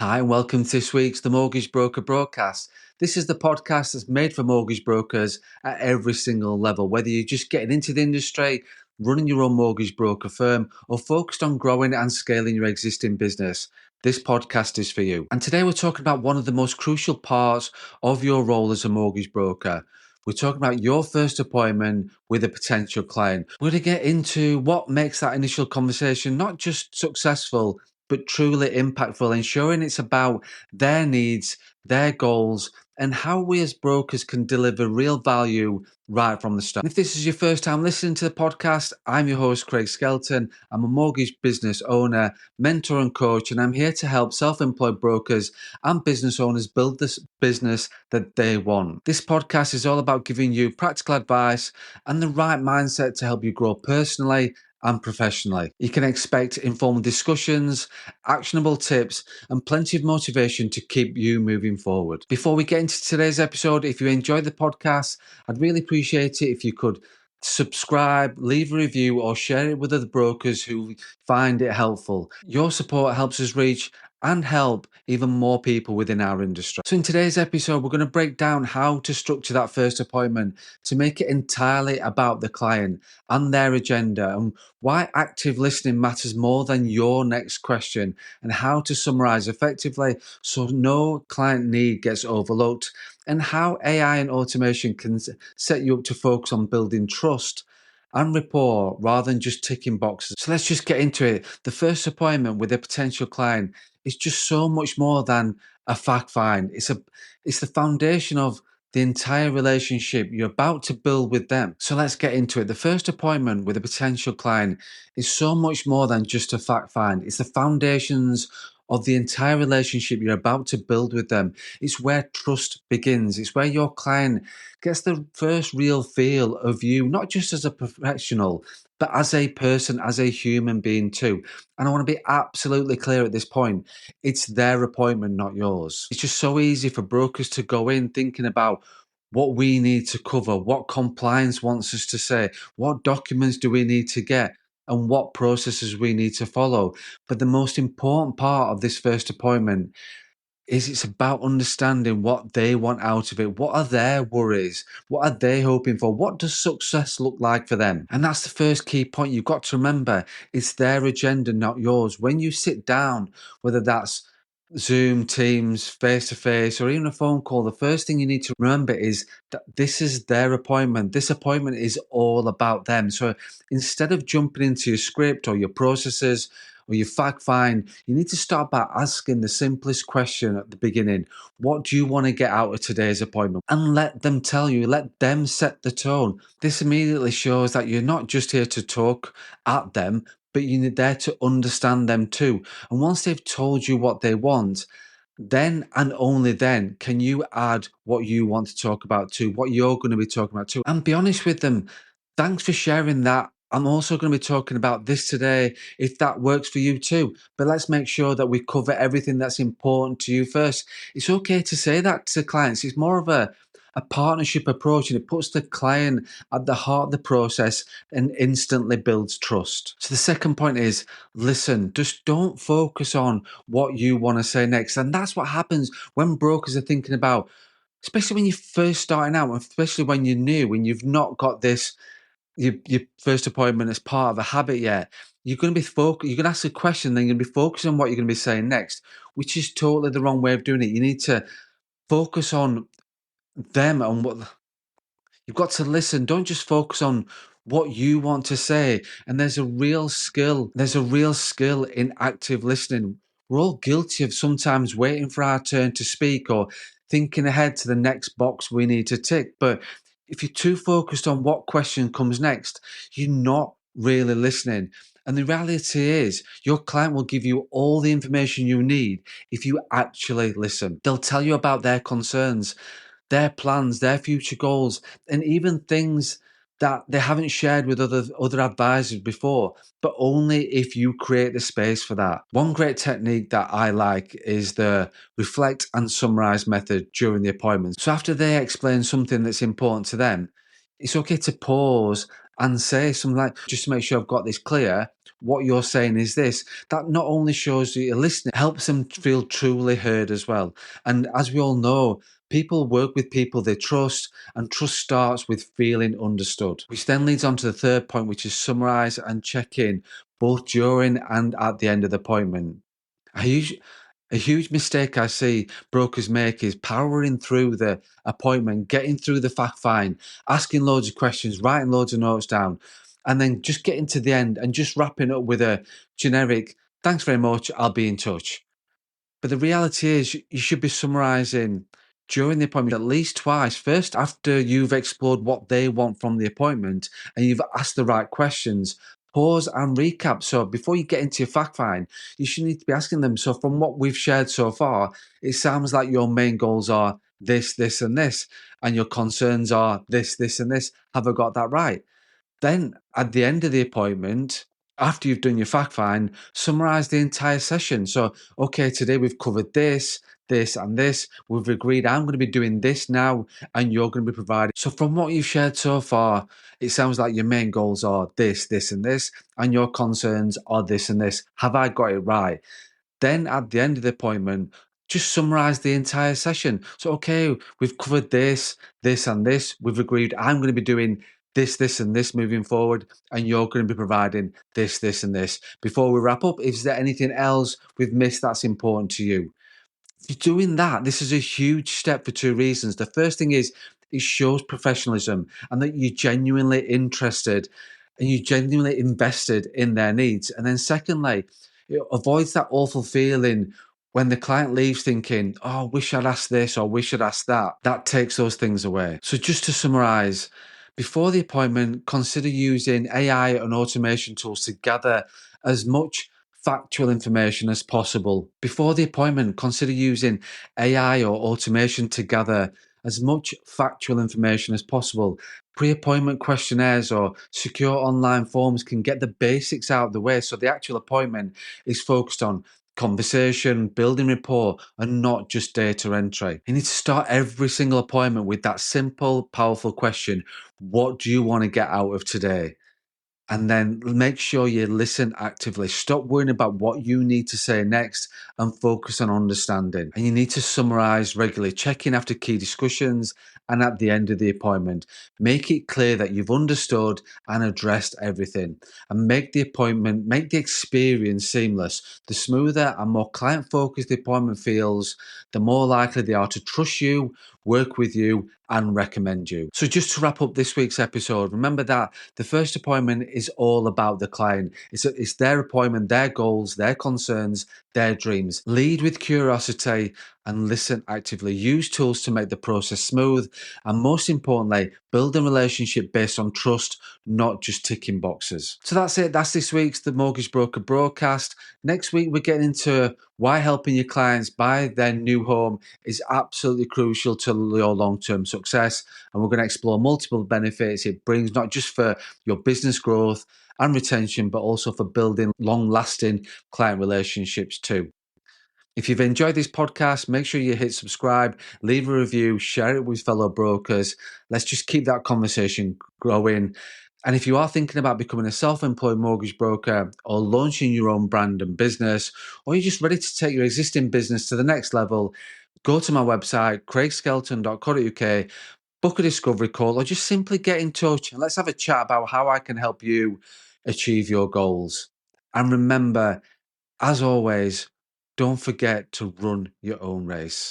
Hi, and welcome to this week's The Mortgage Broker Broadcast. This is the podcast that's made for mortgage brokers at every single level, whether you're just getting into the industry, running your own mortgage broker firm, or focused on growing and scaling your existing business. This podcast is for you. And today we're talking about one of the most crucial parts of your role as a mortgage broker. We're talking about your first appointment with a potential client. We're going to get into what makes that initial conversation not just successful, but truly impactful, ensuring it's about their needs, their goals, and how we as brokers can deliver real value right from the start. If this is your first time listening to the podcast, I'm your host, Craig Skelton. I'm a mortgage business owner, mentor, and coach, and I'm here to help self-employed brokers and business owners build this business that they want. This podcast is all about giving you practical advice and the right mindset to help you grow personally and professionally. You can expect informal discussions, actionable tips, and plenty of motivation to keep you moving forward. Before we get into today's episode, if you enjoyed the podcast, I'd really appreciate it if you could subscribe, leave a review, or share it with other brokers who find it helpful. Your support helps us reach and help even more people within our industry. So in today's episode, we're going to break down how to structure that first appointment to make it entirely about the client and their agenda, and why active listening matters more than your next question, and how to summarize effectively so no client need gets overlooked, and how AI and automation can set you up to focus on building trust and rapport rather than just ticking boxes. So let's just get into it. The first appointment with a potential client is just so much more than a fact find. It's the foundation of the entire relationship you're about to build with them. So let's get into it. The first appointment with a potential client is so much more than just a fact find. It's the foundations of the entire relationship you're about to build with them. It's where trust begins. It's where your client gets the first real feel of you, not just as a professional, but as a person, as a human being too. And I want to be absolutely clear at this point. It's their appointment, not yours. It's just so easy for brokers to go in thinking about what we need to cover, what compliance wants us to say, what documents do we need to get, and what processes we need to follow. But the most important part of this first appointment is it's about understanding what they want out of it. What are their worries? What are they hoping for? What does success look like for them? And that's the first key point you've got to remember. It's their agenda, not yours. When you sit down, whether that's Zoom, Teams, face to face, or even a phone call, the first thing you need to remember is that this is their appointment. This appointment is all about them. So instead of jumping into your script or your processes or your fact find, you need to start by asking the simplest question at the beginning. What do you want to get out of today's appointment? And let them tell you, let them set the tone. This immediately shows that you're not just here to talk at them, but you're there to understand them too. And once they've told you what they want, then and only then can you add what you want to talk about too, what you're going to be talking about too. And be honest with them. Thanks for sharing that. I'm also going to be talking about this today, if that works for you too. But let's make sure that we cover everything that's important to you first. It's okay to say that to clients. It's more of a partnership approach, and it puts the client at the heart of the process and instantly builds trust. So the second point is listen. Just don't focus on what you want to say next. And that's what happens when brokers are thinking about, especially when you're first starting out, especially when you're new, when you've not got this your first appointment as part of a habit yet. You're going to be focused. You're going to ask a question, then you're going to be focused on what you're going to be saying next, which is totally the wrong way of doing it. You need to focus on them and what you've got to listen. Don't just focus on what you want to say. And there's a real skill. There's a real skill in active listening. We're all guilty of sometimes waiting for our turn to speak or thinking ahead to the next box we need to tick. But if you're too focused on what question comes next, you're not really listening. And the reality is, your client will give you all the information you need if you actually listen. They'll tell you about their concerns, their plans, their future goals, and even things that they haven't shared with other advisors before, but only if you create the space for that. One great technique that I like is the reflect and summarize method during the appointment. So after they explain something that's important to them, it's okay to pause and say something like, just to make sure I've got this clear, what you're saying is this, that not only shows that you're listening, helps them feel truly heard as well. And as we all know, people work with people they trust, and trust starts with feeling understood. Which then leads on to the third point, which is summarize and check in both during and at the end of the appointment. A huge, a huge mistake I see brokers make is powering through the appointment, getting through the fact find, asking loads of questions, writing loads of notes down, and then just getting to the end and just wrapping up with a generic, thanks very much, I'll be in touch. But the reality is, you should be summarizing during the appointment at least twice. First, after you've explored what they want from the appointment and you've asked the right questions, pause and recap. So before you get into your fact find, you should need to be asking them. So from what we've shared so far, it sounds like your main goals are this, this, and this, and your concerns are this, this, and this. Have I got that right? Then at the end of the appointment, after you've done your fact find, summarize the entire session. So, okay, today we've covered this, this, and this. We've agreed I'm going to be doing this now, and you're going to be providing. So, from what you've shared so far, it sounds like your main goals are this, this, and this, and your concerns are this and this. Have I got it right? Then at the end of the appointment, just summarize the entire session. So, okay, we've covered this, this, and this. We've agreed I'm going to be doing this, this, and this moving forward, and you're going to be providing this, this, and this. Before we wrap up, is there anything else we've missed that's important to you? You're doing that. This is a huge step for two reasons. The first thing is it shows professionalism and that you're genuinely interested and you genuinely invested in their needs. And then secondly, it avoids that awful feeling when the client leaves thinking, oh, wish I'd asked this or wish I'd asked that. That takes those things away. So just to summarize, before the appointment, consider using AI and automation tools to gather as much factual information as possible. Before the appointment, consider using AI or automation to gather as much factual information as possible. Pre appointment questionnaires or secure online forms can get the basics out of the way so the actual appointment is focused on conversation, building rapport, and not just data entry. You need to start every single appointment with that simple, powerful question: what do you want to get out of today? And then make sure you listen actively. Stop worrying about what you need to say next and focus on understanding. And you need to summarize regularly, check in after key discussions and at the end of the appointment. Make it clear that you've understood and addressed everything, and make the appointment, make the experience seamless. The smoother and more client focused the appointment feels, the more likely they are to trust you, work with you, and recommend you. So, just to wrap up this week's episode, remember that the first appointment is all about the client. It's their appointment, their goals, their concerns, their dreams. Lead with curiosity and listen actively. Use tools to make the process smooth. And most importantly, build a relationship based on trust, not just ticking boxes. So that's it. That's this week's The Mortgage Broker broadcast. Next week, we're getting into why helping your clients buy their new home is absolutely crucial to your long-term success. And we're going to explore multiple benefits it brings, not just for your business growth and retention, but also for building long-lasting client relationships too. If you've enjoyed this podcast, make sure you hit subscribe, leave a review, share it with fellow brokers. Let's just keep that conversation growing. And if you are thinking about becoming a self-employed mortgage broker or launching your own brand and business, or you're just ready to take your existing business to the next level, go to my website, craigskelton.co.uk, book a discovery call, or just simply get in touch and let's have a chat about how I can help you achieve your goals. And remember, as always, don't forget to run your own race.